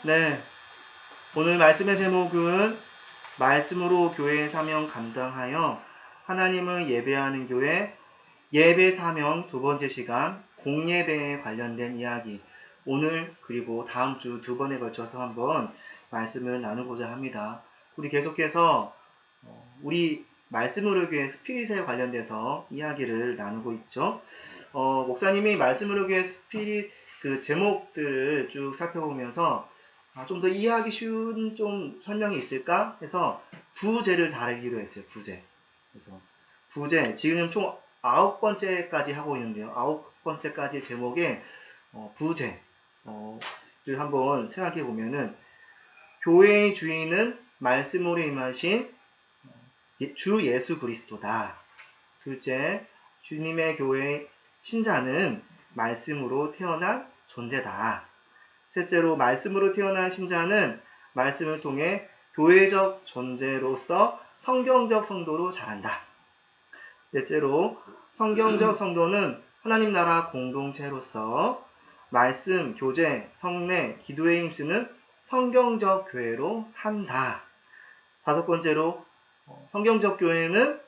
네, 오늘 말씀의 제목은 말씀으로 교회의 사명 감당하여 하나님을 예배하는 교회 예배 사명 두 번째 시간 공예배에 관련된 이야기, 오늘 그리고 다음 주 두 번에 걸쳐서 한번 말씀을 나누고자 합니다. 우리 계속해서 우리 말씀으로 교회 스피릿에 관련돼서 이야기를 나누고 있죠. 목사님이 말씀으로 교회 스피릿 그 제목들을 쭉 살펴보면서 좀 더 이해하기 쉬운 좀 설명이 있을까 해서 부제를 다루기로 했어요. 부제. 그래서 부제 지금 총 9번째까지 하고 있는데요. 9번째까지 제목에 부제를 한번 생각해 보면은 교회의 주인은 말씀으로 임하신 주 예수 그리스도다. 둘째, 주님의 교회의 신자는 말씀으로 태어난 존재다. 셋째로, 말씀으로 태어난 신자는 말씀을 통해 교회적 존재로서 성경적 성도로 자란다. 넷째로, 성경적 성도는 하나님 나라 공동체로서 말씀, 교제, 성례, 기도에 힘쓰는 성경적 교회로 산다. 다섯 번째로, 성경적 교회는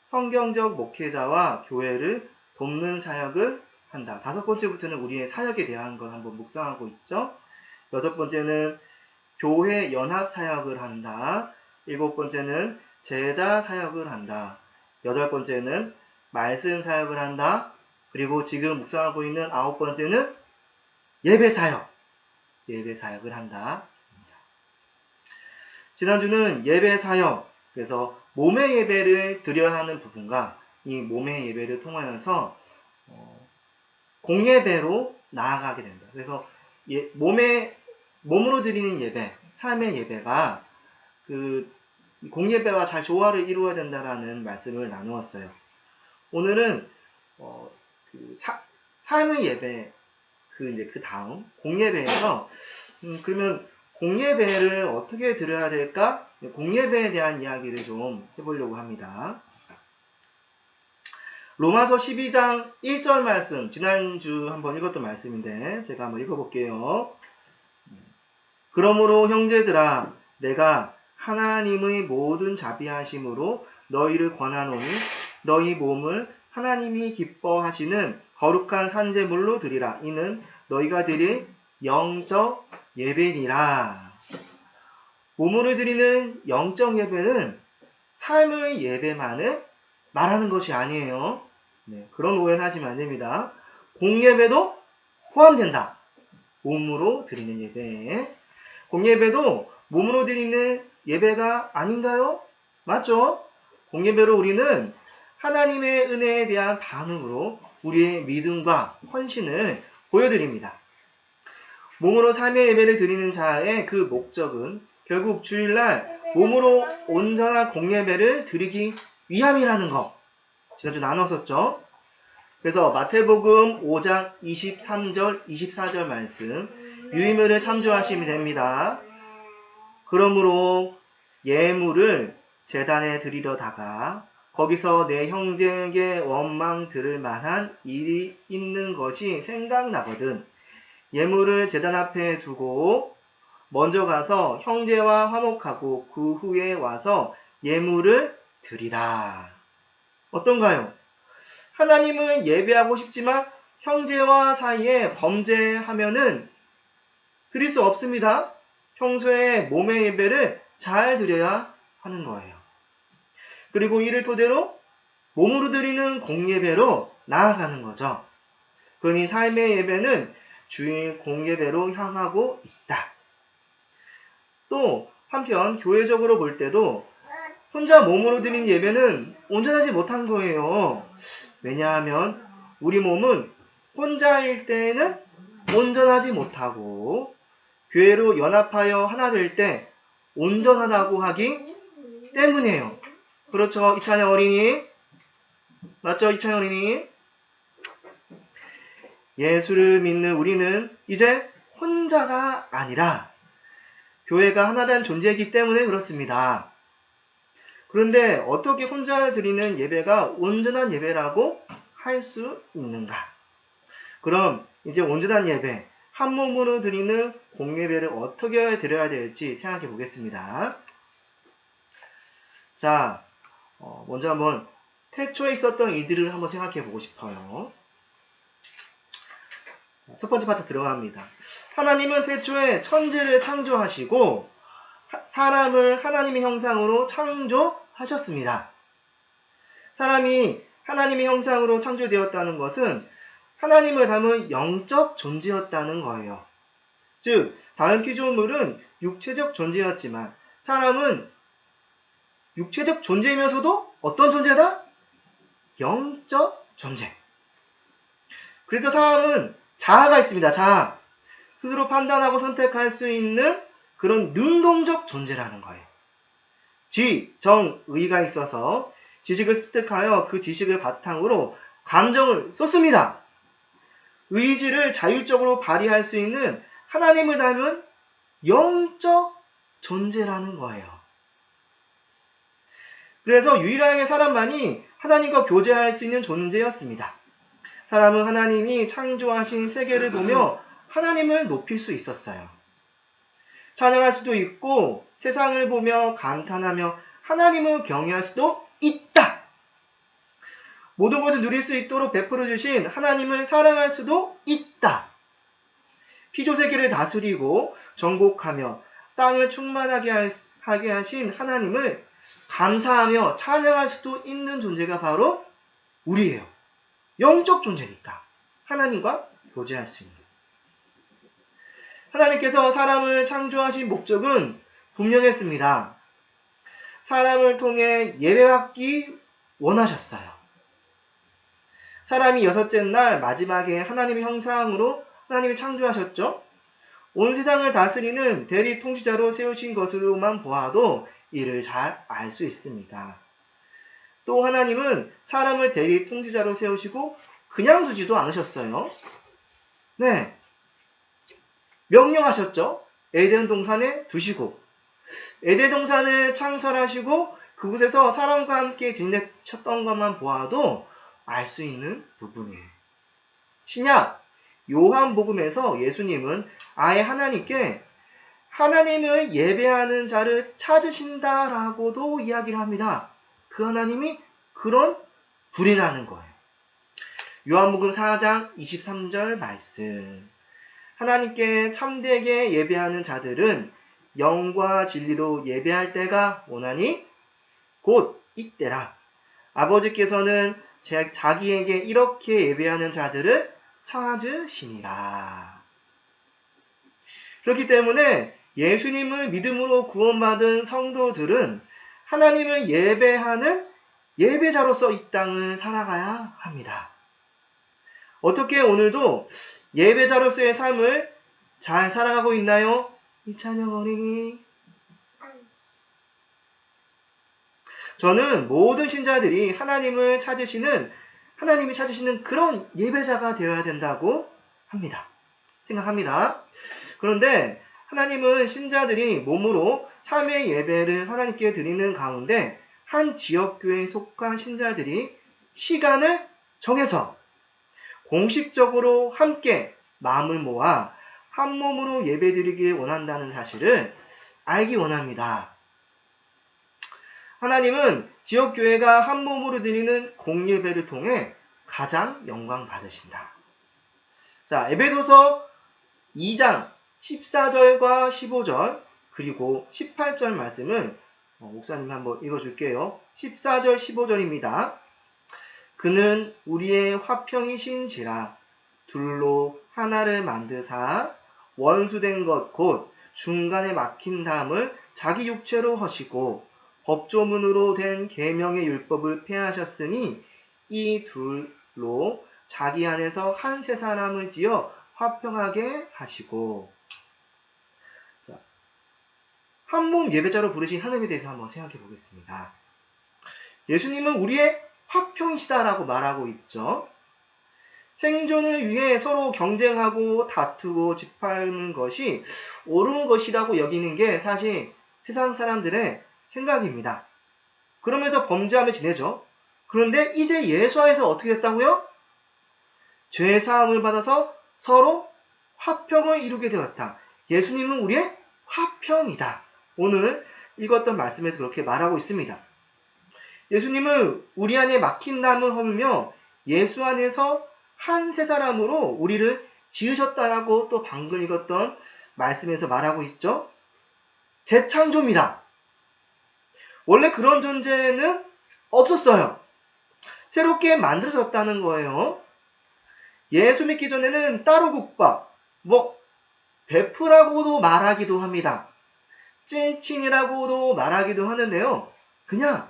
성경적 목회자와 교회를 돕는 사역을 한다. 다섯 번째부터는 우리의 사역에 대한 걸 한번 묵상하고 있죠. 여섯 번째는 교회 연합 사역을 한다. 일곱 번째는 제자 사역을 한다. 여덟 번째는 말씀 사역을 한다. 그리고 지금 묵상하고 있는 아홉 번째는 예배 사역. 예배 사역을 한다. 지난주는 예배 사역, 그래서 몸의 예배를 드려야 하는 부분과 이 몸의 예배를 통하여서 공예배로 나아가게 된다. 그래서 몸으로 드리는 예배, 삶의 예배가 그 공예배와 잘 조화를 이루어야 된다라는 말씀을 나누었어요. 오늘은 삶의 예배, 그 다음 공예배에서 그러면 공예배를 어떻게 드려야 될까? 공예배에 대한 이야기를 좀 해보려고 합니다. 로마서 12장 1절 말씀, 지난주 한번 읽었던 말씀인데 제가 한번 읽어볼게요. 그러므로 형제들아, 내가 하나님의 모든 자비하심으로 너희를 권하노니 너희 몸을 하나님이 기뻐하시는 거룩한 산제물로 드리라. 이는 너희가 드릴 영적 예배니라. 몸으로 드리는 영적 예배는 삶의 예배만을 말하는 것이 아니에요. 네, 그런 오해는 하시면 안 됩니다. 공예배도 포함된다. 몸으로 드리는 예배. 공예배도 몸으로 드리는 예배가 아닌가요? 맞죠? 공예배로 우리는 하나님의 은혜에 대한 반응으로 우리의 믿음과 헌신을 보여드립니다. 몸으로 삶의 예배를 드리는 자의 그 목적은 결국 주일날 몸으로 온전한 공예배를 드리기 위함이라는 거. 지난주 나눴었죠? 그래서 마태복음 5장 23절, 24절 말씀 유의문을 참조하시면 됩니다. 그러므로 예물을 제단에 드리려다가 거기서 내 형제에게 원망 들을 만한 일이 있는 것이 생각나거든 예물을 제단 앞에 두고 먼저 가서 형제와 화목하고 그 후에 와서 예물을 드리라. 어떤가요? 하나님을 예배하고 싶지만 형제와 사이에 범죄하면은 드릴 수 없습니다. 평소에 몸의 예배를 잘 드려야 하는 거예요. 그리고 이를 토대로 몸으로 드리는 공예배로 나아가는 거죠. 그러니 삶의 예배는 주일 공예배로 향하고 있다. 또 한편 교회적으로 볼 때도 혼자 몸으로 드린 예배는 온전하지 못한 거예요. 왜냐하면 우리 몸은 혼자일 때는 온전하지 못하고 교회로 연합하여 하나 될 때 온전하다고 하기 때문이에요. 그렇죠, 이찬영 어린이? 맞죠, 이찬영 어린이? 예수를 믿는 우리는 이제 혼자가 아니라 교회가 하나된 존재이기 때문에 그렇습니다. 그런데 어떻게 혼자 드리는 예배가 온전한 예배라고 할 수 있는가? 그럼 이제 온전한 예배, 한 몸으로 드리는 공예배를 어떻게 드려야 될지 생각해 보겠습니다. 자, 먼저 한번 태초에 있었던 일들을 한번 생각해 보고 싶어요. 첫 번째 파트 들어갑니다. 하나님은 태초에 천지를 창조하시고 사람을 하나님의 형상으로 창조하셨습니다. 사람이 하나님의 형상으로 창조되었다는 것은 하나님을 닮은 영적 존재였다는 거예요. 즉, 다른 피조물은 육체적 존재였지만 사람은 육체적 존재이면서도 어떤 존재다? 영적 존재. 그래서 사람은 자아가 있습니다. 자아. 스스로 판단하고 선택할 수 있는 그런 능동적 존재라는 거예요. 지, 정, 의가 있어서 지식을 습득하여 그 지식을 바탕으로 감정을 쏟습니다. 의지를 자율적으로 발휘할 수 있는 하나님을 닮은 영적 존재라는 거예요. 그래서 유일하게 사람만이 하나님과 교제할 수 있는 존재였습니다. 사람은 하나님이 창조하신 세계를 보며 하나님을 높일 수 있었어요. 찬양할 수도 있고 세상을 보며 감탄하며 하나님을 경외할 수도 있다. 모든 것을 누릴 수 있도록 베풀어 주신 하나님을 사랑할 수도 있다. 피조세계를 다스리고 정복하며 땅을 충만하게 하신 하나님을 감사하며 찬양할 수도 있는 존재가 바로 우리예요. 영적 존재니까 하나님과 교제할 수 있는. 하나님께서 사람을 창조하신 목적은 분명했습니다. 사람을 통해 예배받기 원하셨어요. 사람이 여섯째 날 마지막에 하나님의 형상으로 하나님이 창조하셨죠. 온 세상을 다스리는 대리 통치자로 세우신 것으로만 보아도 이를 잘 알 수 있습니다. 또 하나님은 사람을 대리 통치자로 세우시고 그냥 두지도 않으셨어요. 네, 명령하셨죠. 에덴 동산에 두시고 에덴 동산을 창설하시고 그곳에서 사람과 함께 지내셨던 것만 보아도 알 수 있는 부분이에요. 신약 요한복음에서 예수님은 아예 하나님께 하나님을 예배하는 자를 찾으신다라고도 이야기를 합니다. 그 하나님이 그런 불이 나는 거예요. 요한복음 4장 23절 말씀. 하나님께 참되게 예배하는 자들은 영과 진리로 예배할 때가 오나니 곧 이때라. 아버지께서는 자기에게 이렇게 예배하는 자들을 찾으시니라. 그렇기 때문에 예수님을 믿음으로 구원받은 성도들은 하나님을 예배하는 예배자로서 이 땅을 살아가야 합니다. 어떻게 오늘도 예배자로서의 삶을 잘 살아가고 있나요? 이찬영 어린이. 저는 모든 신자들이 하나님이 찾으시는 그런 예배자가 되어야 된다고 생각합니다. 그런데 하나님은 신자들이 몸으로 3회 예배를 하나님께 드리는 가운데 한 지역교회에 속한 신자들이 시간을 정해서 공식적으로 함께 마음을 모아 한 몸으로 예배 드리기를 원한다는 사실을 알기 원합니다. 하나님은 지역교회가 한 몸으로 드리는 공예배를 통해 가장 영광 받으신다. 자, 에베소서 2장 14절과 15절 그리고 18절 말씀을 목사님이 한번 읽어줄게요. 14절 15절입니다. 그는 우리의 화평이신지라 둘로 하나를 만드사 원수된 것 곧 중간에 막힌 담을 자기 육체로 하시고 법조문으로 된 계명의 율법을 폐하셨으니 이 둘로 자기 안에서 한 세 사람을 지어 화평하게 하시고. 자, 한 몸 예배자로 부르신 하나님에 대해서 한번 생각해 보겠습니다. 예수님은 우리의 화평이시다라고 말하고 있죠. 생존을 위해 서로 경쟁하고 다투고 짓밟는 것이 옳은 것이라고 여기는 게 사실 세상 사람들의 생각입니다. 그러면서 범죄하며 지내죠. 그런데 이제 예수 안에서 어떻게 됐다고요? 죄 사함을 받아서 서로 화평을 이루게 되었다. 예수님은 우리의 화평이다. 오늘 읽었던 말씀에서 그렇게 말하고 있습니다. 예수님은 우리 안에 막힌 담을 허물며 예수 안에서 한 새 사람으로 우리를 지으셨다라고 또 방금 읽었던 말씀에서 말하고 있죠. 재창조입니다. 원래 그런 존재는 없었어요. 새롭게 만들어졌다는 거예요. 예수 믿기 전에는 따로 국밥, 베프라고도 말하기도 합니다. 찐친이라고도 말하기도 하는데요. 그냥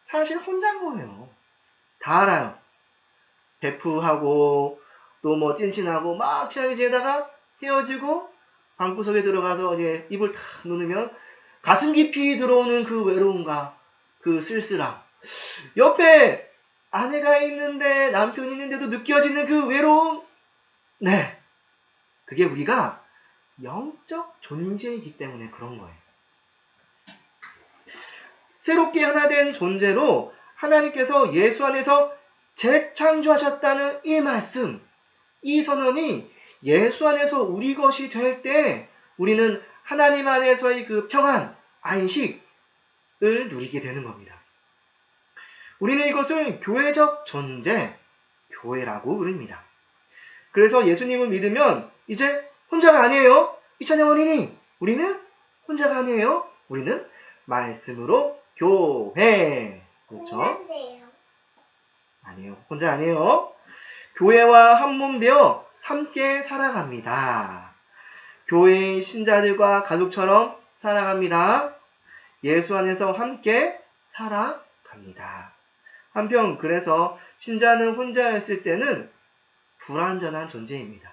사실 혼자인 거예요. 다 알아요. 베프하고 또 찐친하고 막 친하게 지내다가 헤어지고 방구석에 들어가서 이제 입을 탁 누르면 가슴 깊이 들어오는 그 외로움과 그 쓸쓸함. 옆에 아내가 있는데 남편이 있는데도 느껴지는 그 외로움. 네. 그게 우리가 영적 존재이기 때문에 그런 거예요. 새롭게 하나 된 존재로 하나님께서 예수 안에서 재창조하셨다는 이 말씀, 이 선언이 예수 안에서 우리 것이 될 때 우리는 하나님 안에서의 그 평안, 안식을 누리게 되는 겁니다. 우리는 이것을 교회적 존재, 교회라고 부릅니다. 그래서 예수님을 믿으면 이제 혼자가 아니에요. 이찬영 어린이, 우리는 혼자가 아니에요. 우리는 말씀으로 교회. 그렇죠? 아니에요. 혼자 아니에요. 교회와 한몸 되어 함께 살아갑니다. 교회의 신자들과 가족처럼 살아갑니다. 예수 안에서 함께 살아갑니다. 한편 그래서 신자는 혼자였을 때는 불완전한 존재입니다.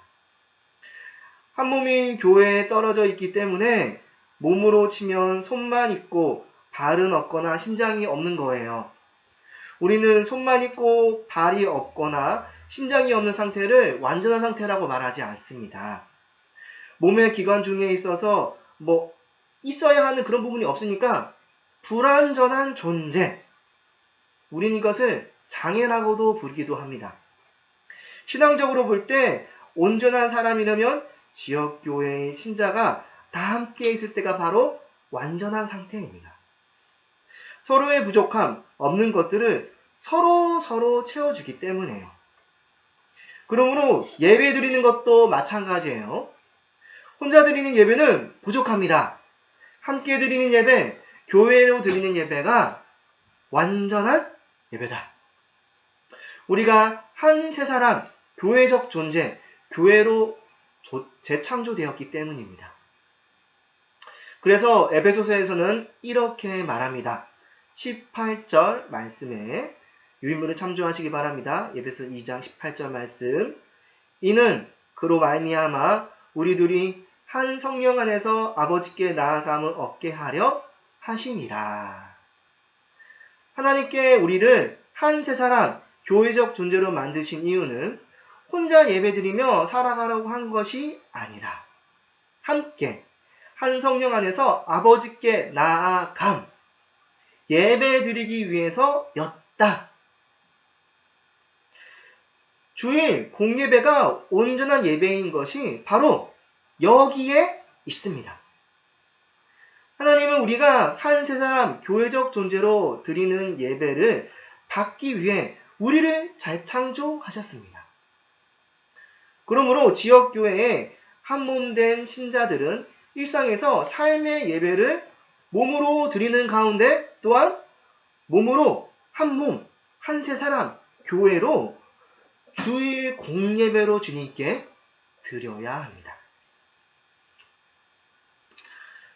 한 몸인 교회에 떨어져 있기 때문에 몸으로 치면 손만 있고 발은 없거나 심장이 없는 거예요. 우리는 손만 있고 발이 없거나 심장이 없는 상태를 완전한 상태라고 말하지 않습니다. 몸의 기관 중에 있어서 있어야 하는 그런 부분이 없으니까 불완전한 존재. 우리는 이것을 장애라고도 부르기도 합니다. 신앙적으로 볼 때 온전한 사람이라면 지역교회의 신자가 다 함께 있을 때가 바로 완전한 상태입니다. 서로의 부족함, 없는 것들을 서로 채워주기 때문에요. 그러므로 예배 드리는 것도 마찬가지예요. 혼자 드리는 예배는 부족합니다. 함께 드리는 예배, 교회로 드리는 예배가 완전한 예배다. 우리가 한 세 사람, 교회적 존재, 교회로 재창조되었기 때문입니다. 그래서 에베소서에서는 이렇게 말합니다. 18절 말씀에 유인물을 참조하시기 바랍니다. 에베소 2장 18절 말씀. 이는 그로 말미암아 우리들이 한 성령 안에서 아버지께 나아감을 얻게 하려 하심이라. 하나님께 우리를 한 세 사람, 교회적 존재로 만드신 이유는 혼자 예배드리며 살아가려고 한 것이 아니라 함께 한 성령 안에서 아버지께 나아감, 예배드리기 위해서였다. 주일 공예배가 온전한 예배인 것이 바로 여기에 있습니다. 하나님은 우리가 한 세 사람 교회적 존재로 드리는 예배를 받기 위해 우리를 재창조하셨습니다. 그러므로 지역교회에 한몸된 신자들은 일상에서 삶의 예배를 몸으로 드리는 가운데 또한 몸으로 한 몸, 한 세 사람 교회로 주일 공예배로 주님께 드려야 합니다.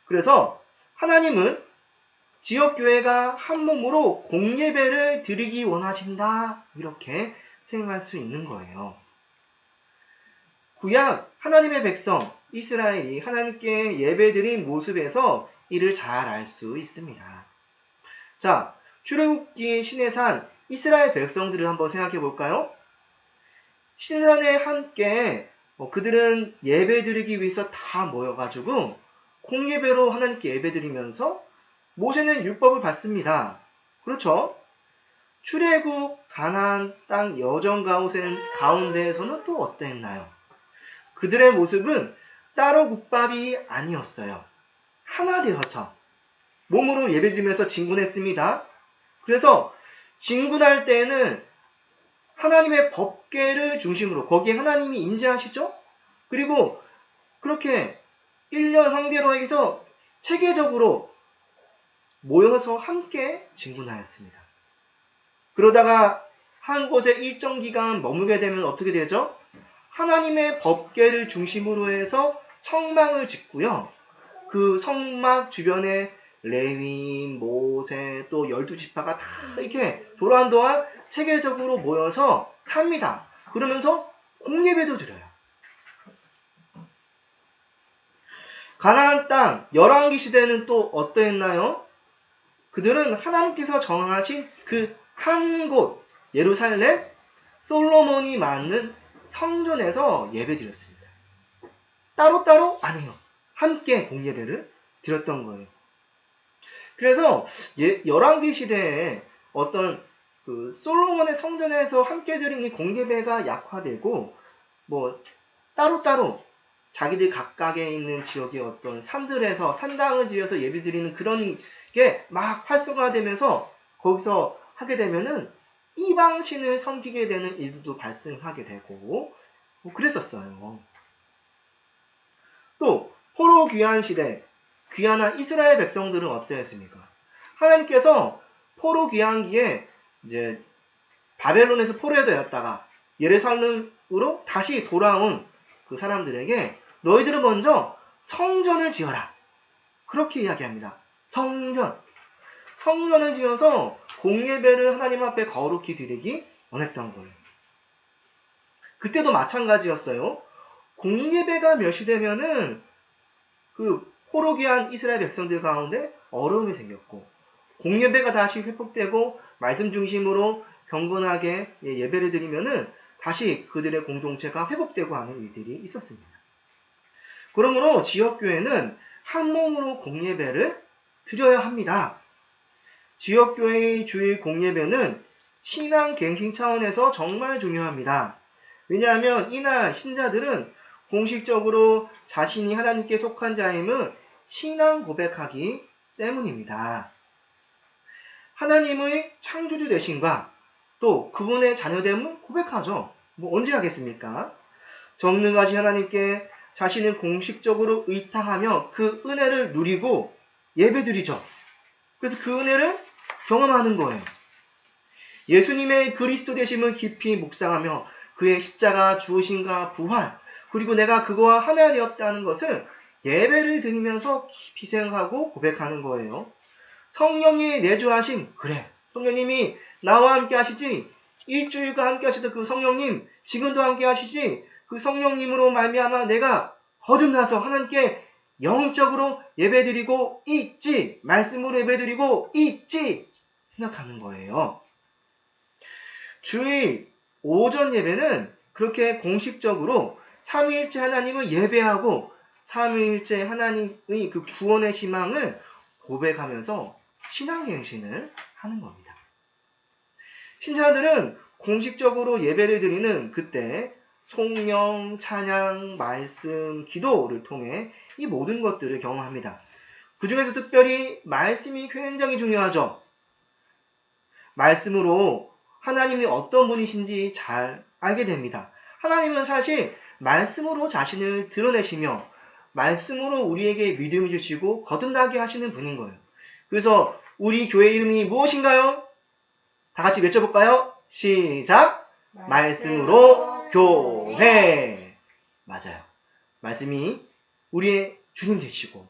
그래서 하나님은 지역교회가 한 몸으로 공예배를 드리기 원하신다. 이렇게 생각할 수 있는 거예요. 구약 하나님의 백성 이스라엘이 하나님께 예배드린 모습에서 이를 잘 알 수 있습니다. 자, 출애굽기 시내산 이스라엘 백성들을 한번 생각해 볼까요? 시내산에 함께 그들은 예배드리기 위해서 다 모여가지고 공예배로 하나님께 예배드리면서 모세는 율법을 받습니다. 그렇죠? 출애굽 가나안 땅 여정 가운데에서는 또 어땠나요? 그들의 모습은 따로 국밥이 아니었어요. 하나 되어서 몸으로 예배드리면서 진군했습니다. 그래서 진군할 때는 하나님의 법궤를 중심으로 거기에 하나님이 임재하시죠. 그리고 그렇게 1년 황대로에서 체계적으로 모여서 함께 진군하였습니다. 그러다가 한 곳에 일정 기간 머물게 되면 어떻게 되죠? 하나님의 법궤를 중심으로 해서 성막을 짓고요. 그 성막 주변에 레위, 모세, 또 12지파가 다 이렇게 돌아온 동안 체계적으로 모여서 삽니다. 그러면서 공예배도 드려요. 가나안 땅 열왕기 시대는 또 어떠했나요? 그들은 하나님께서 정하신 그 한 곳 예루살렘 솔로몬이 만든 성전에서 예배드렸습니다. 따로따로 아니에요. 함께 공예배를 드렸던 거예요. 그래서 열왕기 시대에 어떤 그 솔로몬의 성전에서 함께 드린 이 공예배가 약화되고 뭐 따로따로 자기들 각각에 있는 지역의 어떤 산들에서 산당을 지어서 예배드리는 그런 게 막 활성화되면서 거기서 하게 되면은 이방신을 섬기게 되는 일들도 발생하게 되고 뭐 그랬었어요. 또 포로 귀환 시대 귀환한 이스라엘 백성들은 어떠했습니까? 하나님께서 포로 귀환기에 이제 바벨론에서 포로되었다가 예루살렘으로 다시 돌아온 그 사람들에게 너희들은 먼저 성전을 지어라. 그렇게 이야기합니다. 성전을 지어서 공예배를 하나님 앞에 거룩히 드리기 원했던 거예요. 그때도 마찬가지였어요. 공예배가 멸시되면은 그 포로 귀한 이스라엘 백성들 가운데 어려움이 생겼고 공예배가 다시 회복되고 말씀 중심으로 경건하게 예배를 드리면은 다시 그들의 공동체가 회복되고 하는 일들이 있었습니다. 그러므로 지역교회는 한 몸으로 공예배를 드려야 합니다. 지역교회의 주일 공예배는 신앙 갱신 차원에서 정말 중요합니다. 왜냐하면 이날 신자들은 공식적으로 자신이 하나님께 속한 자임을 신앙 고백하기 때문입니다. 하나님의 창조주 되심과 또 그분의 자녀됨을 고백하죠. 뭐 언제 하겠습니까? 전능하신 하나님께 자신을 공식적으로 의탁하며 그 은혜를 누리고 예배드리죠. 그래서 그 은혜를 경험하는 거예요. 예수님의 그리스도 되심을 깊이 묵상하며 그의 십자가 죽으심과 부활 그리고 내가 그거와 하나 되었다는 것을 예배를 드리면서 깊이 생각하고 고백하는 거예요. 성령이 내주하심 그래 성령님이 나와 함께 하시지 일주일간 함께 하시던 그 성령님 지금도 함께 하시지 그 성령님으로 말미암아 내가 거듭나서 하나님께 영적으로 예배드리고 있지 말씀으로 예배드리고 있지 생각하는 거예요. 주일 오전 예배는 그렇게 공식적으로 삼위일체 하나님을 예배하고 삼위일체 하나님의 그 구원의 희망을 고백하면서 신앙갱신을 하는 겁니다. 신자들은 공식적으로 예배를 드리는 그때 송영, 찬양, 말씀, 기도를 통해 이 모든 것들을 경험합니다. 그 중에서 특별히 말씀이 굉장히 중요하죠. 말씀으로 하나님이 어떤 분이신지 잘 알게 됩니다. 하나님은 사실 말씀으로 자신을 드러내시며 말씀으로 우리에게 믿음을 주시고 거듭나게 하시는 분인 거예요. 그래서 우리 교회 이름이 무엇인가요? 다 같이 외쳐볼까요? 시작! 말씀으로 교회! 맞아요. 말씀이 우리의 주님 되시고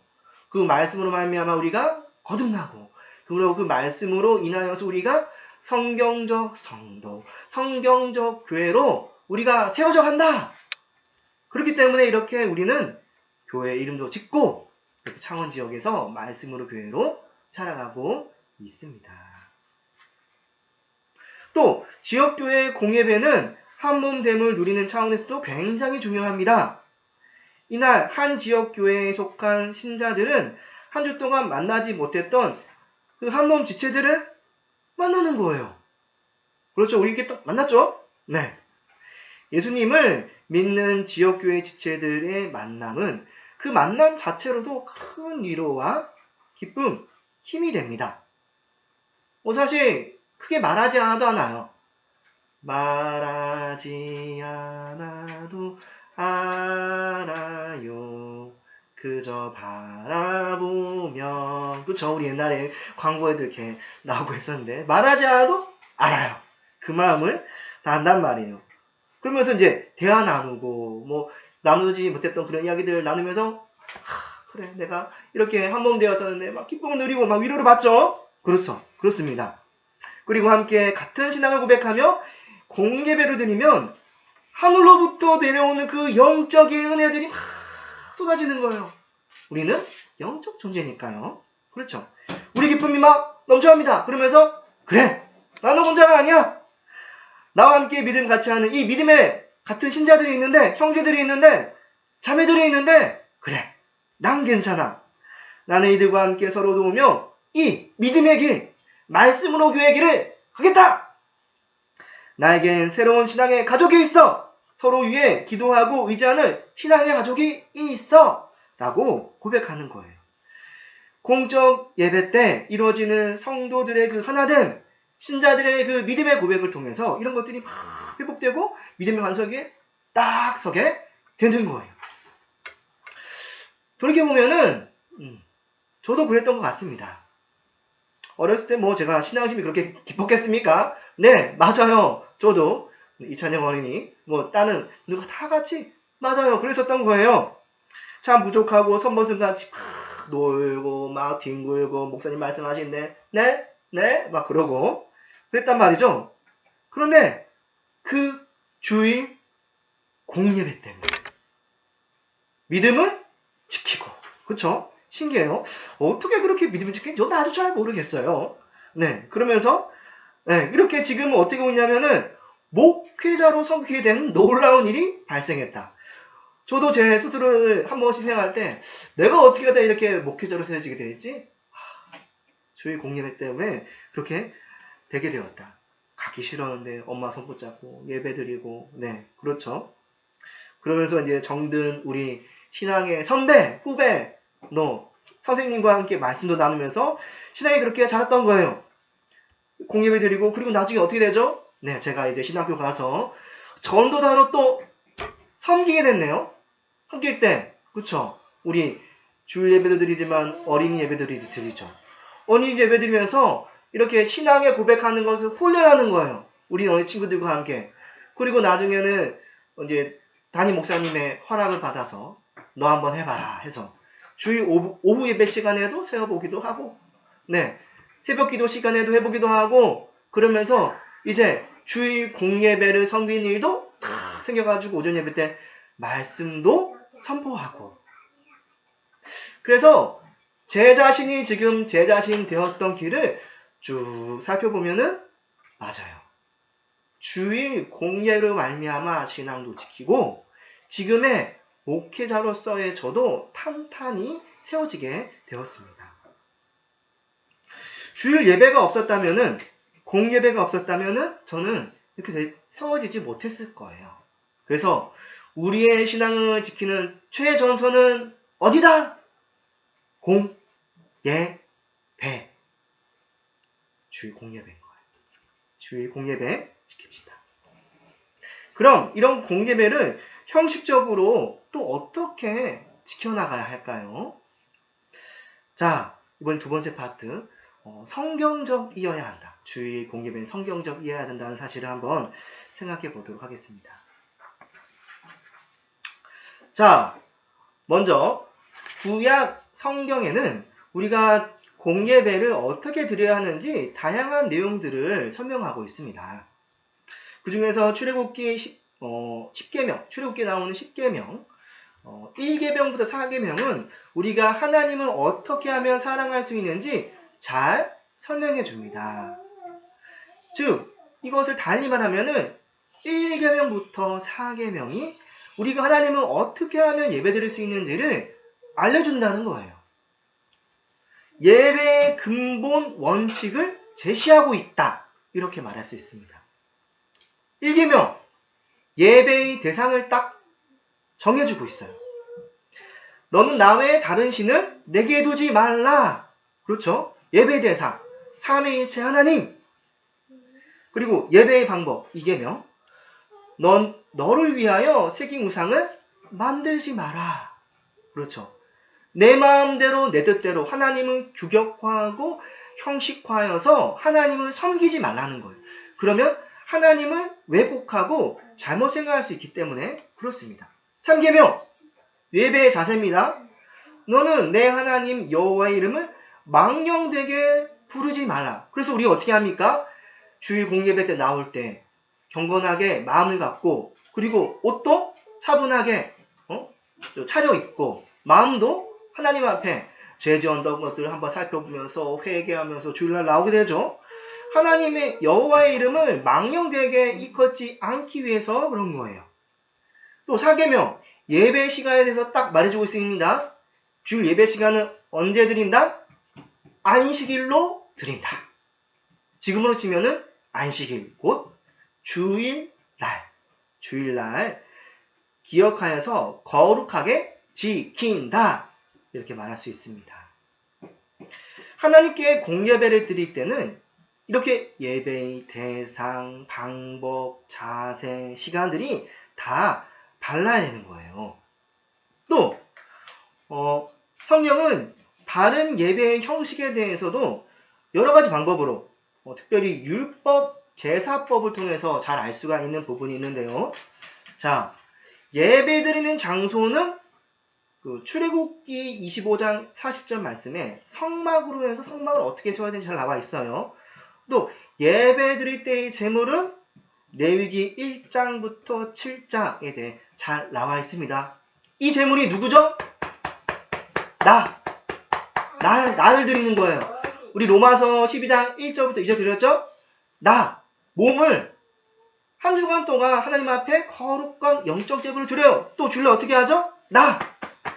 그 말씀으로 말미암아 우리가 거듭나고 그리고 그 말씀으로 인하여서 우리가 성경적 성도, 성경적 교회로 우리가 세워져 간다. 그렇기 때문에 이렇게 우리는 교회 이름도 짓고 이렇게 창원 지역에서 말씀으로 교회로 살아가고 있습니다. 또 지역교회 공예배는 한몸됨을 누리는 차원에서도 굉장히 중요합니다. 이날 한 지역교회에 속한 신자들은 한 주 동안 만나지 못했던 그 한몸 지체들을 만나는 거예요. 그렇죠. 우리 이렇게 또 만났죠? 네. 예수님을 믿는 지역교회 지체들의 만남은 그 만남 자체로도 큰 위로와 기쁨, 힘이 됩니다. 사실 크게 말하지 않아도 하나요? 말하지 않아도 알아요. 그저 바라보면. 그쵸? 우리 옛날에 광고에도 이렇게 나오고 했었는데 말하지 않아도 알아요. 그 마음을 다 안단 말이에요. 그러면서 이제 대화 나누고 뭐 나누지 못했던 그런 이야기들 나누면서 그래 내가 이렇게 한 몸 되었었는데 막 기쁨을 누리고 막 위로를 받죠. 그렇죠. 그렇습니다. 그리고 함께 같은 신앙을 고백하며 공예배를 드리면 하늘로부터 내려오는 그 영적인 은혜들이 막 쏟아지는 거예요. 우리는 영적 존재니까요. 그렇죠. 우리 기쁨이 막 넘쳐납니다. 그러면서 그래 나는 혼자가 아니야. 나와 함께 믿음 같이 하는 이 믿음에 같은 신자들이 있는데 형제들이 있는데 자매들이 있는데 그래 난 괜찮아. 나는 이들과 함께 서로 도우며 이 믿음의 길 말씀으로 교회의 길을 하겠다. 나에겐 새로운 신앙의 가족이 있어. 서로 위해 기도하고 의지하는 신앙의 가족이 있어. 라고 고백하는 거예요. 공적 예배 때 이루어지는 성도들의 그 하나됨, 신자들의 그 믿음의 고백을 통해서 이런 것들이 막 회복되고 믿음의 반석에 딱 서게 되는 거예요. 돌이켜보면은 저도 그랬던 것 같습니다. 어렸을 때 뭐 제가 신앙심이 그렇게 깊었겠습니까? 네, 맞아요. 저도 이찬영 어린이, 뭐 다른 누가 다 같이 맞아요. 그랬었던 거예요. 참 부족하고 선머슴 같이 막 놀고 막 뒹굴고 목사님 말씀하시는데 네, 막 그러고 그랬단 말이죠. 그런데 그 주일 공예배 때문에 믿음을 지키고 그쵸? 신기해요. 어떻게 그렇게 믿음을 지키는지 저도 아주 잘 모르겠어요. 네, 그러면서 네, 이렇게 지금 어떻게 보냐면은 목회자로 섬기게 된 놀라운 일이 발생했다. 저도 제 스스로를 한 번씩 생각할 때 내가 어떻게 하다 이렇게 목회자로 세워지게 되었지? 주일 공예배 때문에 그렇게 되게 되었다. 가기 싫었는데 엄마 손 붙잡고 예배드리고 네, 그렇죠. 그러면서 이제 정든 우리 신앙의 선배, 후배, 선생님과 함께 말씀도 나누면서 신앙이 그렇게 자랐던 거예요. 공예배 드리고 그리고 나중에 어떻게 되죠? 네, 제가 이제 신학교 가서 전도사로 또 섬기게 됐네요. 섬길 때, 그쵸? 우리 주일 예배도 드리지만 어린이 예배도 드리죠. 어린이 예배 드리면서 이렇게 신앙에 고백하는 것을 훈련하는 거예요. 우리 어린 친구들과 함께. 그리고 나중에는 이제 담임 목사님의 허락을 받아서 너 한번 해봐라 해서 주일 오후 예배 시간에도 세워보기도 하고, 네, 새벽 기도 시간에도 해보기도 하고, 그러면서 이제 주일 공예배를 섬기는 일도 탁 생겨가지고 오전 예배 때 말씀도 선포하고. 그래서 제 자신이 지금 제 자신 되었던 길을 쭉 살펴보면은 맞아요. 주일 공예로 말미암아 신앙도 지키고 지금의 목회자로서의 저도 탄탄히 세워지게 되었습니다. 주일 예배가 없었다면은 공예배가 없었다면은 저는 이렇게 세워지지 못했을 거예요. 그래서 우리의 신앙을 지키는 최전선은 어디다? 공예배. 주일 공예배인 거예요. 주일 공예배 지킵시다. 그럼 이런 공예배를 형식적으로 또 어떻게 지켜나가야 할까요? 자, 이번 두 번째 파트. 성경적이어야 한다. 주일 공예배는 성경적이어야 된다는 사실을 한번 생각해 보도록 하겠습니다. 자, 먼저 구약 성경에는 우리가 공예배를 어떻게 드려야 하는지 다양한 내용들을 설명하고 있습니다. 그 중에서 출애굽기 10계명, 출애굽기에 나오는 10계명, 1계명부터 4계명은 우리가 하나님을 어떻게 하면 사랑할 수 있는지 잘 설명해 줍니다. 즉, 이것을 달리 말하면은 1계명부터 4계명이 우리가 하나님을 어떻게 하면 예배드릴 수 있는지를 알려준다는 거예요. 예배의 근본 원칙을 제시하고 있다. 이렇게 말할 수 있습니다. 1계명 예배의 대상을 딱 정해주고 있어요. 너는 나 외에 다른 신을 내게 두지 말라. 그렇죠? 예배 대상, 삼위일체 하나님. 그리고 예배의 방법, 이게며 넌 너를 위하여 새긴 우상을 만들지 마라. 그렇죠? 내 마음대로 내 뜻대로 하나님을 규격화하고 형식화하여서 하나님을 섬기지 말라는 거예요. 그러면 하나님을 왜곡하고 잘못 생각할 수 있기 때문에 그렇습니다. 3계명 예배의 자세입니다. 너는 내 하나님 여호와의 이름을 망령되게 부르지 말라. 그래서 우리 어떻게 합니까? 주일 공예배 때 나올 때 경건하게 마음을 갖고 그리고 옷도 차분하게 차려입고 마음도 하나님 앞에 죄 지었던 것들을 한번 살펴보면서 회개하면서 주일날 나오게 되죠. 하나님의 여호와의 이름을 망령되게 일컫지 않기 위해서 그런 거예요. 또 4계명 예배 시간에 대해서 딱 말해주고 있습니다. 주일 예배 시간은 언제 드린다? 안식일로 드린다. 지금으로 치면은 안식일 곧 주일날 기억하여서 거룩하게 지킨다. 이렇게 말할 수 있습니다. 하나님께 공예배를 드릴 때는 이렇게 예배의 대상, 방법, 자세, 시간들이 다 발라야 되는 거예요. 또 성경은 바른 예배의 형식에 대해서도 여러 가지 방법으로 특별히 율법, 제사법을 통해서 잘 알 수가 있는 부분이 있는데요. 자, 예배 드리는 장소는 출애굽기 25장 40절 말씀에 성막으로 해서 성막을 어떻게 세워야 되는지 잘 나와 있어요. 또 예배 드릴 때의 제물은 레위기 1장부터 7장에 대해 잘 나와 있습니다. 이 제물이 누구죠? 나를 드리는 거예요. 우리 로마서 12장 1절부터 2절 드렸죠? 몸을 한 주간 동안 하나님 앞에 거룩한 영적 제물을 드려요. 또 주일날 어떻게 하죠?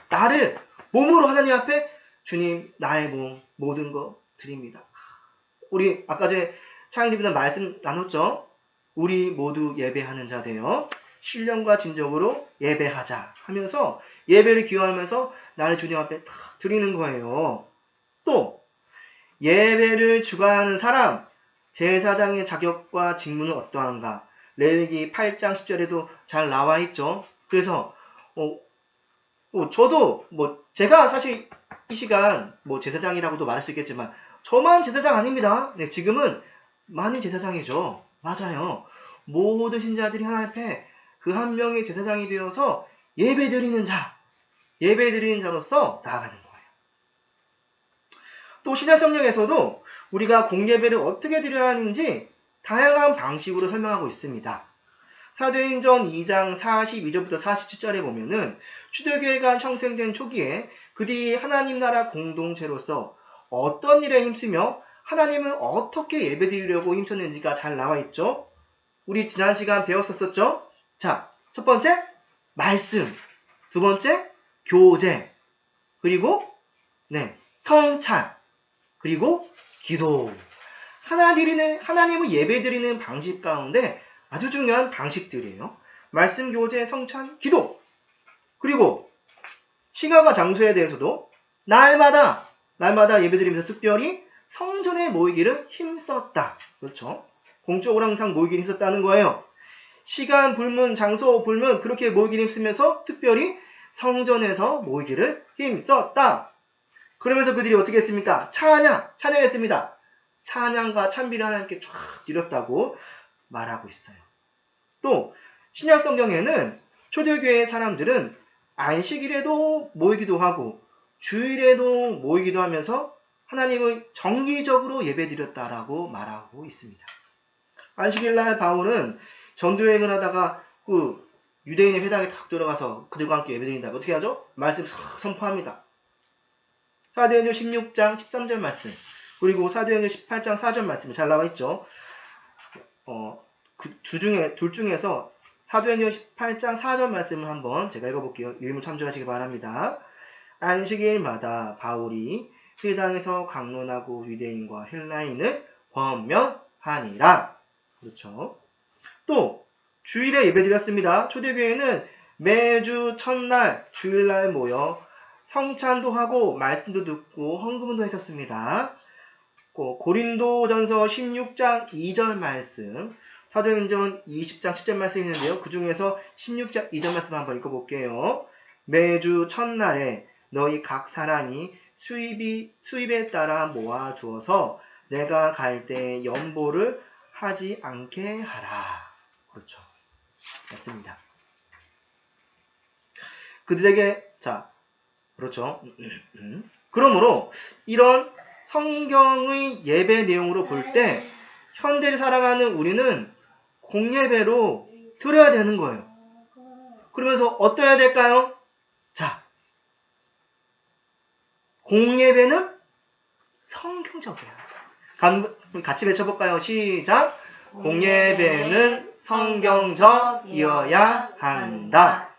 나를 몸으로 하나님 앞에 주님 나의 몸 모든 거 드립니다. 우리 아까 전에 차영님이랑 말씀 나눴죠? 우리 모두 예배하는 자 되어 신령과 진정으로 예배하자 하면서 예배를 기여하면서 나를 주님 앞에 탁 드리는 거예요. 또 예배를 주관하는 사람 제사장의 자격과 직무는 어떠한가? 레위기 8장 10절에도 잘 나와 있죠. 그래서 저도 제가 사실 이 시간 제사장이라고도 말할 수 있겠지만 저만 제사장 아닙니다. 네, 지금은 많은 제사장이죠. 맞아요. 모든 신자들이 하나님 앞에 그 한 명의 제사장이 되어서 예배드리는 자로서 나아가는 거예요. 또 신약성경에서도 우리가 공예배를 어떻게 드려야 하는지 다양한 방식으로 설명하고 있습니다. 사도행전 2장 42절부터 47절에 보면은 초대교회가 형성된 초기에 그들이 하나님 나라 공동체로서 어떤 일에 힘쓰며 하나님을 어떻게 예배드리려고 힘썼는지가 잘 나와 있죠. 우리 지난 시간 배웠었죠. 자, 첫 번째 말씀, 두 번째 교제, 그리고 성찬, 그리고 기도. 하나님을 예배드리는 방식 가운데 아주 중요한 방식들이에요. 말씀, 교제, 성찬, 기도. 그리고 시간과 장소에 대해서도 날마다 예배드리면서 특별히 성전에 모이기를 힘썼다. 그렇죠? 공적으로 항상 모이기를 힘썼다는 거예요. 시간 불문, 장소 불문 그렇게 모이기를 힘쓰면서 특별히 성전에서 모이기를 힘썼다. 그러면서 그들이 어떻게 했습니까? 찬양했습니다. 찬양과 찬미를 하나님께 쫙 드렸다고 말하고 있어요. 또 신약 성경에는 초대교회 사람들은 안식일에도 모이기도 하고 주일에도 모이기도 하면서 하나님을 정기적으로 예배드렸다라고 말하고 있습니다. 안식일날 바울은 전도여행을 하다가 유대인의 회당에 탁 들어가서 그들과 함께 예배드린다고 어떻게 하죠? 말씀 선포합니다. 사도행전 16장 13절 말씀 그리고 사도행전 18장 4절 말씀이 잘 나와 있죠. 둘 중에서 사도행전 18장 4절 말씀을 한번 제가 읽어볼게요. 유의문 참조하시기 바랍니다. 안식일마다 바울이 회당에서 강론하고 유대인과 헬라인을 권면하니라. 그렇죠. 또 주일에 예배드렸습니다. 초대교회는 매주 첫날 주일날 모여 성찬도 하고 말씀도 듣고 헌금도 했었습니다. 고린도전서 16장 2절 말씀, 사도행전 20장 7절 말씀이 있는데요. 그 중에서 16장 2절 말씀 한번 읽어볼게요. 매주 첫날에 너희 각 사람이 수입에 따라 모아두어서 내가 갈 때 연보를 하지 않게 하라. 그렇죠. 맞습니다. 그들에게 그렇죠. 그러므로 이런 성경의 예배 내용으로 볼 때 현대를 살아가는 우리는 공예배로 드려야 되는 거예요. 그러면서 어떠해야 될까요? 자, 공예배는 성경적이야. 같이 외쳐볼까요? 시작! 공예배는 성경적이어야 한다.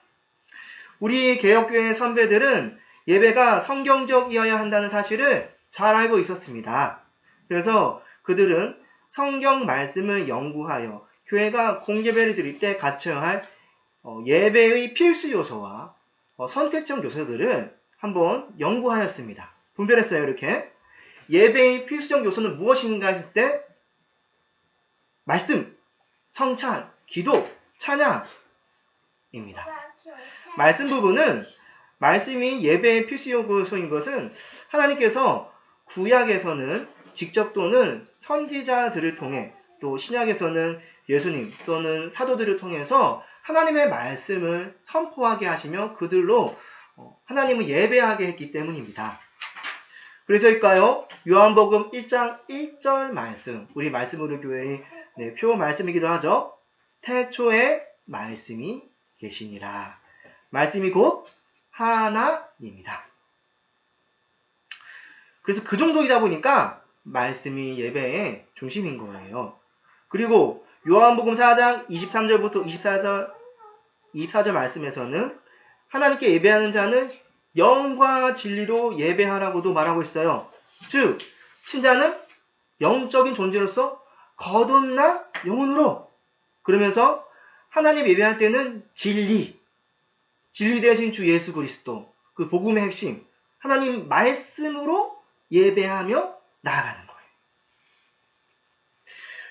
우리 개혁교회 선배들은 예배가 성경적이어야 한다는 사실을 잘 알고 있었습니다. 그래서 그들은 성경 말씀을 연구하여 교회가 공예배를 드릴 때 갖춰야 할 예배의 필수 요소와 선택적 요소들을 한번 연구하였습니다. 분별했어요. 이렇게. 예배의 필수적 요소는 무엇인가 했을 때 말씀, 성찬, 기도, 찬양입니다. 말씀 부분은 말씀이 예배의 필수 요소인 것은 하나님께서 구약에서는 직접 또는 선지자들을 통해 또 신약에서는 예수님 또는 사도들을 통해서 하나님의 말씀을 선포하게 하시며 그들로 하나님을 예배하게 했기 때문입니다. 그래서일까요? 요한복음 1장 1절 말씀, 우리 말씀으로 교회의 표 말씀이기도 하죠. 태초에 말씀이 계시니라. 말씀이 곧 하나입니다. 그래서 그 정도이다 보니까 말씀이 예배의 중심인 거예요. 그리고 요한복음 4장 23절부터 24절 말씀에서는 하나님께 예배하는 자는 영과 진리로 예배하라고도 말하고 있어요. 즉, 신자는 영적인 존재로서 거듭난 영혼으로, 그러면서 하나님 예배할 때는 진리 대신 주 예수 그리스도, 그 복음의 핵심, 하나님 말씀으로 예배하며 나아가는 거예요.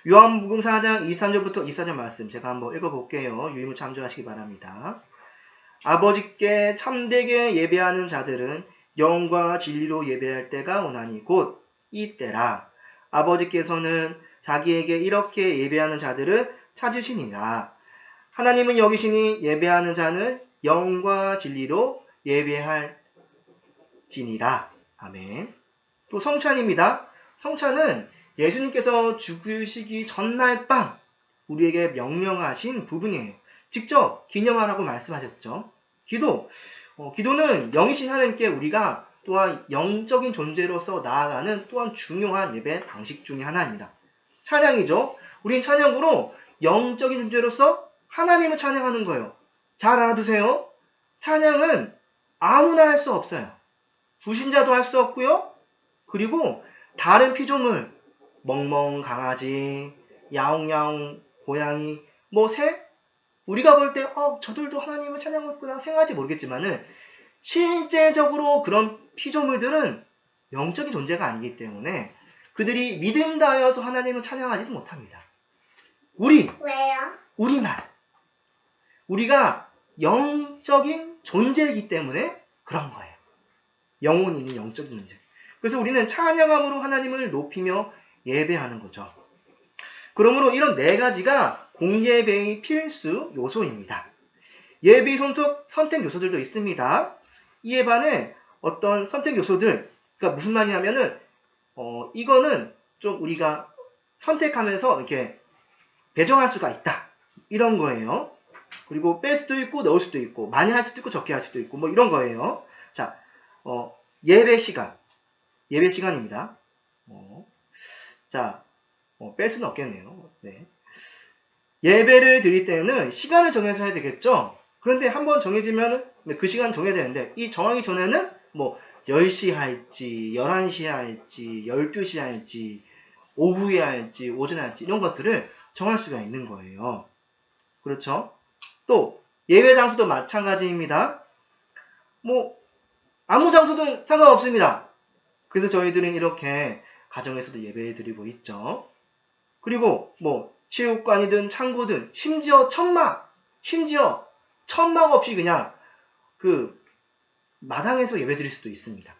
요한복음 4장 23절부터 24절 말씀 제가 한번 읽어볼게요. 유의문 참조하시기 바랍니다. 아버지께 참되게 예배하는 자들은 영과 진리로 예배할 때가 오나니 곧 이때라. 아버지께서는 자기에게 이렇게 예배하는 자들을 찾으시니라. 하나님은 여기시니 예배하는 자는 영과 진리로 예배할지니라. 아멘. 또 성찬입니다. 성찬은 예수님께서 죽으시기 전날 밤 우리에게 명령하신 부분이에요. 직접 기념하라고 말씀하셨죠. 기도는 영이신 하나님께 우리가 또한 영적인 존재로서 나아가는 또한 중요한 예배 방식 중에 하나입니다. 찬양이죠. 우린 찬양으로 영적인 존재로서 하나님을 찬양하는 거예요. 잘 알아두세요. 찬양은 아무나 할 수 없어요. 불신자도 할 수 없고요. 그리고 다른 피조물, 멍멍 강아지, 야옹야옹 고양이, 새, 우리가 볼 때 저들도 하나님을 찬양했구나 생각할지 모르겠지만은 실제적으로 그런 피조물들은 영적인 존재가 아니기 때문에 그들이 믿음 다하여서 하나님을 찬양하지도 못합니다. 왜요? 우리만. 우리가 영적인 존재이기 때문에 그런 거예요. 영혼이니 영적인 존재. 그래서 우리는 찬양함으로 하나님을 높이며 예배하는 거죠. 그러므로 이런 네 가지가 공예배의 필수 요소입니다. 예배 선택 요소들도 있습니다. 이에 반해 어떤 선택 요소들, 그러니까 무슨 말이냐면은 이거는 좀 우리가 선택하면서 이렇게 배정할 수가 있다. 이런 거예요. 그리고 뺄 수도 있고 넣을 수도 있고 많이 할 수도 있고 적게 할 수도 있고 이런 거예요. 자, 예배 시간입니다. 뺄 수는 없겠네요. 네. 예배를 드릴 때는 시간을 정해서 해야 되겠죠. 그런데 한번 정해지면 그 시간 정해야 되는데 이 정하기 전에는 10시 할지 11시 할지 12시 할지 오후에 할지 오전에 할지 이런 것들을 정할 수가 있는 거예요. 그렇죠? 또 예배 장소도 마찬가지입니다. 뭐 아무 장소든 상관없습니다. 그래서 저희들은 이렇게 가정에서도 예배 드리고 있죠. 그리고 뭐 체육관이든 창고든 심지어 천막 없이 그냥 그 마당에서 예배 드릴 수도 있습니다.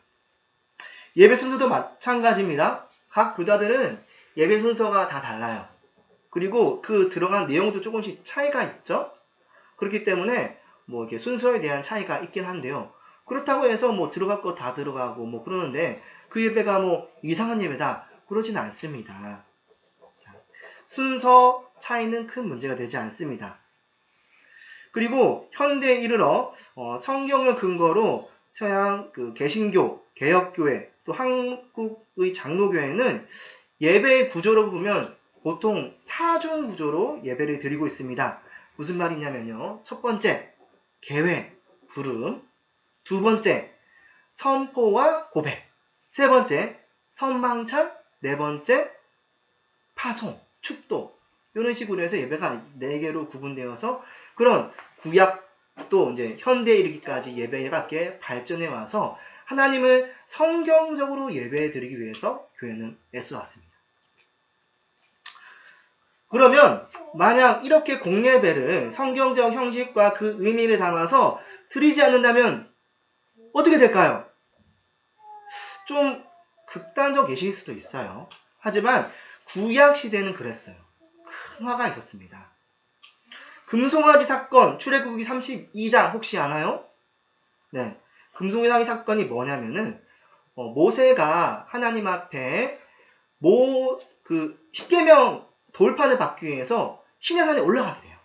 예배 순서도 마찬가지입니다. 각 교단들은 예배 순서가 다 달라요. 그리고 그 들어간 내용도 조금씩 차이가 있죠. 그렇기 때문에 뭐 이렇게 순서에 대한 차이가 있긴 한데요. 그렇다고 해서 뭐 들어갈 거 다 들어가고 뭐 그러는데 그 예배가 뭐 이상한 예배다 그러진 않습니다. 자, 순서 차이는 큰 문제가 되지 않습니다. 그리고 현대에 이르러 성경을 근거로 서양 그 개신교, 개혁교회, 또 한국의 장로교회는 예배의 구조로 보면 보통 4중 구조로 예배를 드리고 있습니다. 무슨 말이냐면요. 첫 번째, 개회, 부름. 두 번째, 선포와 고백. 세 번째, 선망찬. 네 번째, 파송, 축도. 이런 식으로 해서 예배가 4개로 구분되어서 그런 구약도 이제 현대에 이르기까지 예배가 이렇게 발전해 와서 하나님을 성경적으로 예배 드리기 위해서 교회는 애써왔습니다. 그러면 만약 이렇게 공예배를 성경적 형식과 그 의미를 담아서 드리지 않는다면 어떻게 될까요? 좀 극단적 예시일 수도 있어요. 하지만 구약 시대는 그랬어요. 큰 화가 있었습니다. 금송아지 사건 출애굽기 32장 혹시 아나요? 네, 금송아지 사건이 뭐냐면은 모세가 하나님 앞에 그 십계명 돌판을 받기 위해서 시내산에 올라가게 돼요.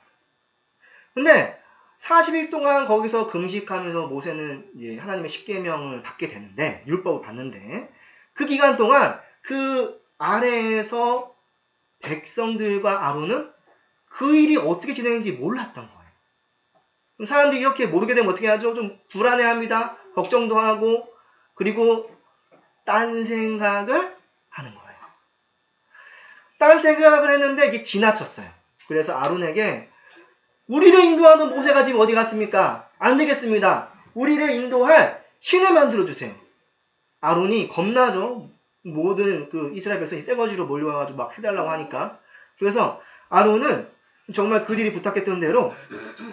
근데 40일 동안 거기서 금식하면서 모세는 이제 하나님의 십계명을 받게 되는데 율법을 받는데 그 기간 동안 그 아래에서 백성들과 아론은 그 일이 어떻게 진행했는지 몰랐던 거예요. 그럼 사람들이 이렇게 모르게 되면 어떻게 하죠? 좀 불안해합니다. 걱정도 하고 그리고 딴 생각을 하는 거예요. 딴 생각을 했는데 이게 지나쳤어요. 그래서 아론에게 우리를 인도하는 모세가 지금 어디 갔습니까? 안 되겠습니다. 우리를 인도할 신을 만들어주세요. 아론이 겁나죠. 모든 그 이스라엘 백성이 떼거지로 몰려와가지고 막 해달라고 하니까. 그래서 아론은 정말 그들이 부탁했던 대로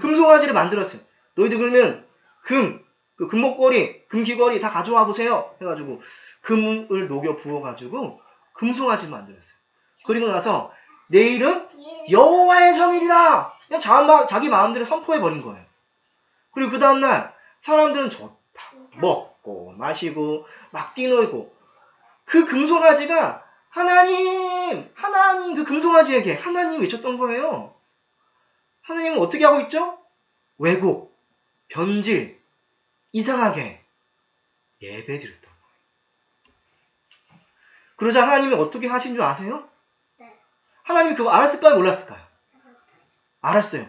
금송아지를 만들었어요. 너희들 그러면 그 금목걸이, 금귀걸이 다 가져와 보세요. 해가지고 금을 녹여 부어가지고 금송아지를 만들었어요. 그리고 나서 내일은 여호와의 성일이다. 그냥 자기 마음대로 선포해버린 거예요. 그리고 그 다음날 사람들은 좋다. 먹고 마시고 막 뛰놀고 그 금송아지가 하나님 그 금송아지에게 하나님 외쳤던 거예요. 하나님은 어떻게 하고 있죠? 왜곡, 변질, 이상하게 예배 드렸던 거예요. 그러자 하나님이 어떻게 하신 줄 아세요? 네. 하나님이 그거 알았을까요? 몰랐을까요? 알았어요.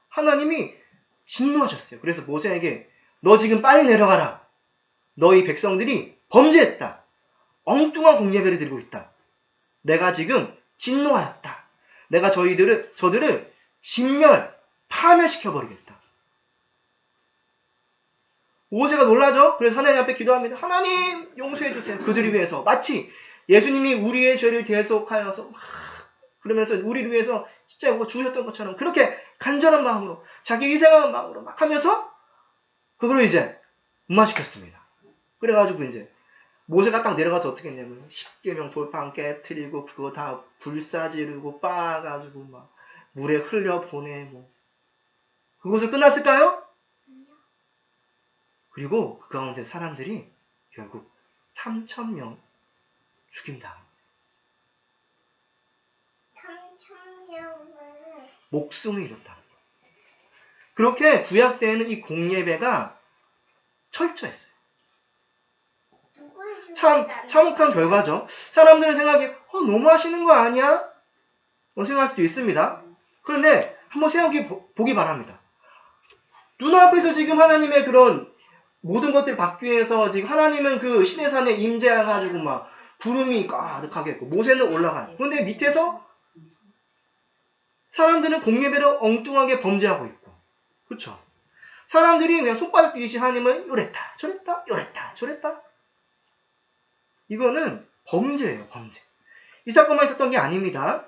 하나님이 진노하셨어요. 그래서 모세에게 너 지금 빨리 내려가라. 너희 백성들이 범죄했다. 엉뚱한 공예배를 드리고 있다. 내가 지금 진노하였다. 내가 저들을 파멸시켜버리겠다. 모세가 놀라죠? 그래서 하나님 앞에 기도합니다. 하나님 용서해주세요. 그들을 위해서 마치 예수님이 우리의 죄를 대속하여서 그러면서 우리를 위해서 진짜 뭐 죽으셨던 것처럼 그렇게 간절한 마음으로 자기 희생하는 마음으로 막 하면서 그걸 이제 무마시켰습니다. 그래가지고 이제 모세가 딱 내려가서 어떻게 했냐면 십계명 돌판 깨트리고 그거 다 불사지르고 빻아가지고 막 물에 흘려 보내고 그것을 끝났을까요? 그리고 그 가운데 사람들이 결국 3,000명 죽인다. 3,000명을 목숨을 잃었다. 그렇게 구약 때에는 이 공예배가 철저했어요. 참 참혹한 결과죠. 사람들은 생각해 너무 하시는 거 아니야? 생각할 수도 있습니다. 그런데 한번 생각해 보기 바랍니다. 눈앞에서 지금 하나님의 그런 모든 것들을 받기 위해서 지금 하나님은 그 시내산에 임재해가지고 막 구름이 가득하게 있고 모세는 올라가요. 그런데 밑에서 사람들은 공예배를 엉뚱하게 범죄하고 있고, 그렇죠? 사람들이 그냥 손바닥 뒤듯이 하나님을 요랬다, 저랬다, 요랬다, 저랬다. 이거는 범죄예요, 범죄. 이 사건만 있었던 게 아닙니다.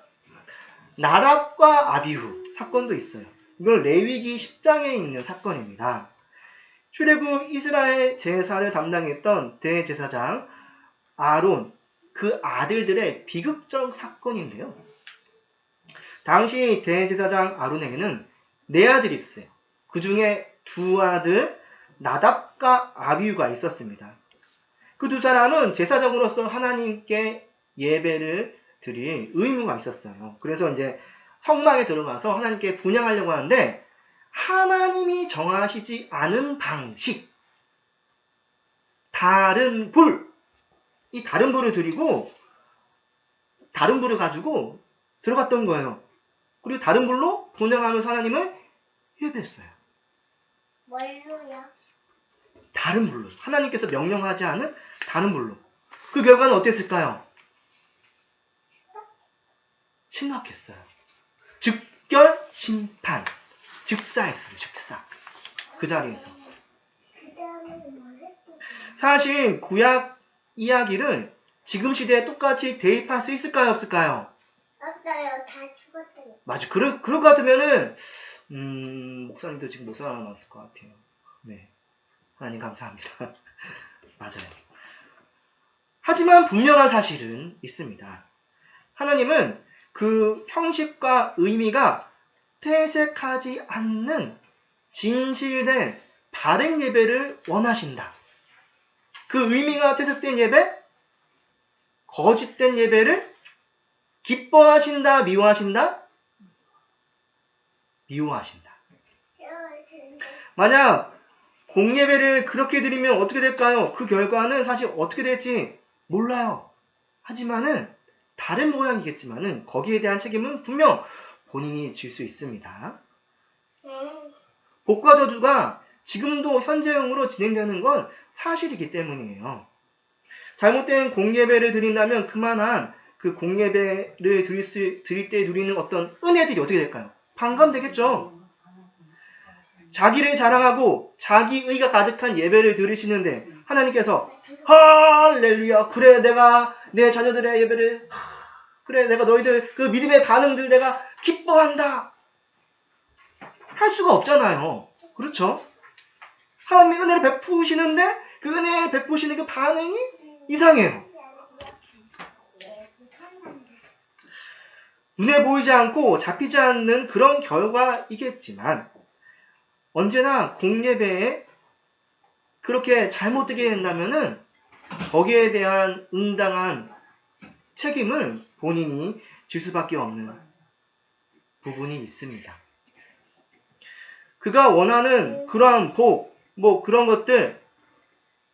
나답과 아비후 사건도 있어요. 이건 레위기 10장에 있는 사건입니다. 출애굽 이스라엘 제사를 담당했던 대제사장 아론, 그 아들들의 비극적 사건인데요. 당시 대제사장 아론에게는 4아들이 있었어요. 그 중에 2아들 나답과 아비후가 있었습니다. 그 2사람은 제사장으로서 하나님께 예배를 드릴 의무가 있었어요. 그래서 이제 성막에 들어가서 하나님께 분향하려고 하는데 하나님이 정하시지 않은 방식, 다른 불, 이 다른 불을 드리고 다른 불을 가지고 들어갔던 거예요. 그리고 다른 불로 분향하면서 하나님을 예배했어요. 뭘로요? 다른 불로. 하나님께서 명령하지 않은 다른 불로. 그 결과는 어땠을까요? 심각했어요. 즉결 심판. 즉사했어요. 즉사. 그 자리에서. 사실 구약 이야기를 지금 시대에 똑같이 대입할 수 있을까요? 없을까요? 없어요. 다 죽었어요. 맞아. 그럴 것 같으면은 목사님도 지금 못 살아남았을 것 같아요. 네. 하나님 감사합니다. 맞아요. 하지만 분명한 사실은 있습니다. 하나님은 그 형식과 의미가 퇴색하지 않는 진실된 바른 예배를 원하신다. 그 의미가 퇴색된 예배, 거짓된 예배를 기뻐하신다, 미워하신다? 미워하신다. 만약 공예배를 그렇게 드리면 어떻게 될까요? 그 결과는 사실 어떻게 될지 몰라요. 하지만은 다른 모양이겠지만은 거기에 대한 책임은 분명 본인이 질 수 있습니다. 복과 저주가 지금도 현재형으로 진행되는 건 사실이기 때문이에요. 잘못된 공예배를 드린다면 그만한 그 공예배를 드릴 때 누리는 어떤 은혜들이 어떻게 될까요? 반감되겠죠. 자기를 자랑하고 자기의가 가득한 예배를 드리시는데 하나님께서 할렐루야, 그래 내가 내 자녀들의 예배를, 그래 내가 너희들 그 믿음의 반응들 내가 기뻐한다 할 수가 없잖아요. 그렇죠? 하나님의 은혜를 베푸시는데 그 은혜를 베푸시는 그 반응이 이상해요. 눈에 보이지 않고 잡히지 않는 그런 결과이겠지만 언제나 공예배에 그렇게 잘못되게 된다면은 거기에 대한 응당한 책임을 본인이 질 수밖에 없는 부분이 있습니다. 그가 원하는 그러한 복, 그런 것들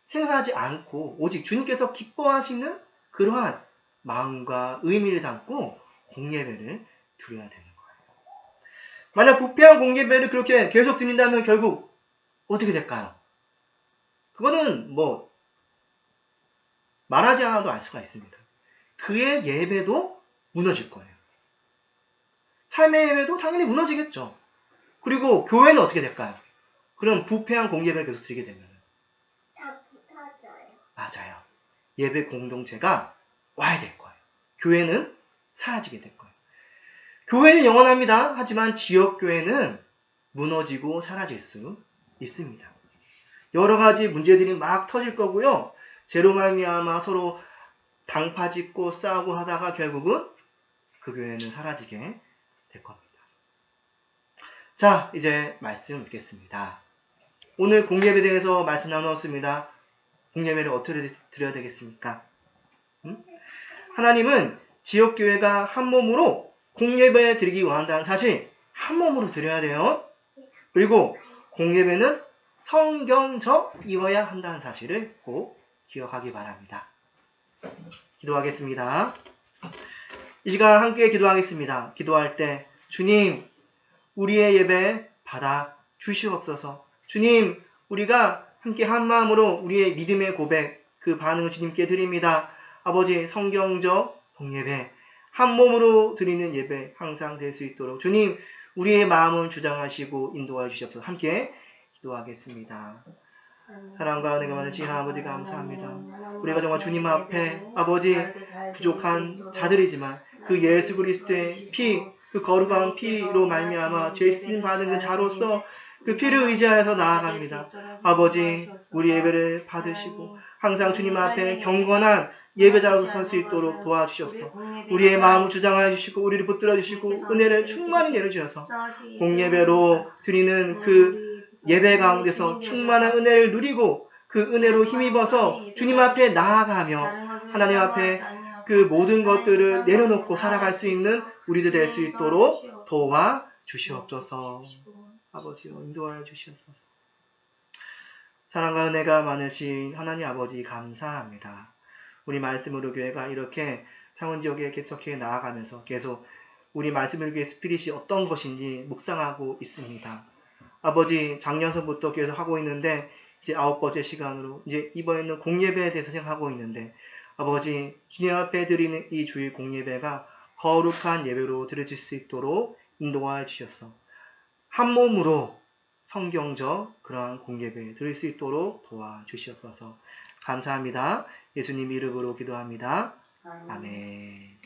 생각하지 않고 오직 주님께서 기뻐하시는 그러한 마음과 의미를 담고 공예배를 드려야 되는 거예요. 만약 부패한 공예배를 그렇게 계속 드린다면 결국 어떻게 될까요? 그거는 말하지 않아도 알 수가 있습니다. 그의 예배도 무너질 거예요. 삶의 예배도 당연히 무너지겠죠. 그리고 교회는 어떻게 될까요? 그럼 부패한 공예배를 계속 드리게 되면 다 붙어져요. 맞아요. 예배 공동체가 와야 될 거예요. 교회는 사라지게 될 거예요. 교회는 영원합니다. 하지만 지역교회는 무너지고 사라질 수 있습니다. 여러 가지 문제들이 막 터질 거고요. 죄로 말미암아 서로 당파짓고 싸우고 하다가 결국은 그 교회는 사라지게 될 겁니다. 자, 이제 말씀 읽겠습니다. 오늘 공예배에 대해서 말씀 나누었습니다. 공예배를 어떻게 드려야 되겠습니까? 하나님은 지역교회가 한 몸으로 공예배 드리기 원한다는 사실 한 몸으로 드려야 돼요. 그리고 공예배는 성경적이어야 한다는 사실을 꼭 기억하기 바랍니다. 기도하겠습니다. 이 시간 함께 기도하겠습니다. 기도할 때 주님, 우리의 예배 받아 주시옵소서. 주님, 우리가 함께 한 마음으로 우리의 믿음의 고백, 그 반응을 주님께 드립니다. 아버지, 성경적 공예배 한 몸으로 드리는 예배 항상 될 수 있도록 주님 우리의 마음을 주장하시고 인도하여 주시옵소서. 함께 기도하겠습니다. 사랑과 은혜가 많으신 아버지 감사합니다. 우리가 정말 주님 앞에 아버지 부족한 자들이지만 그 예수 그리스도의 피, 그 거룩한 피로 말미암아 죄 씻음 받은 그 자로서 그 피를 의지하여서 나아갑니다. 아버지 우리 예배를 받으시고 항상 주님 앞에 경건한 예배자로서 설 수 있도록 도와주시옵소서. 우리의 마음을 주장하여 주시고 우리를 붙들어 주시고 은혜를 충만히 내려주셔서 공예배로 드리는 그 예배 가운데서 충만한 은혜를 누리고 그 은혜로 힘입어서 주님 앞에 나아가며 하나님 앞에 그 모든 것들을 내려놓고 살아갈 수 있는 우리들 될 수 있도록 도와주시옵소서. 아버지로 인도하여 주시옵소서. 사랑과 은혜가 많으신 하나님 아버지 감사합니다. 우리 말씀으로 교회가 이렇게 창원지역에 개척해 나아가면서 계속 우리 말씀을 위해 스피릿이 어떤 것인지 묵상하고 있습니다. 아버지 작년서부터 계속 하고 있는데 이제 9번째 시간으로 이제 이번에는 공예배에 대해서 생각하고 있는데 아버지 주님 앞에 드리는 이 주일 공예배가 거룩한 예배로 드려질 수 있도록 인도하여 주셔서 한 몸으로 성경적 그러한 공예배 드릴 수 있도록 도와주시옵소서. 감사합니다. 예수님 이름으로 기도합니다. 아멘.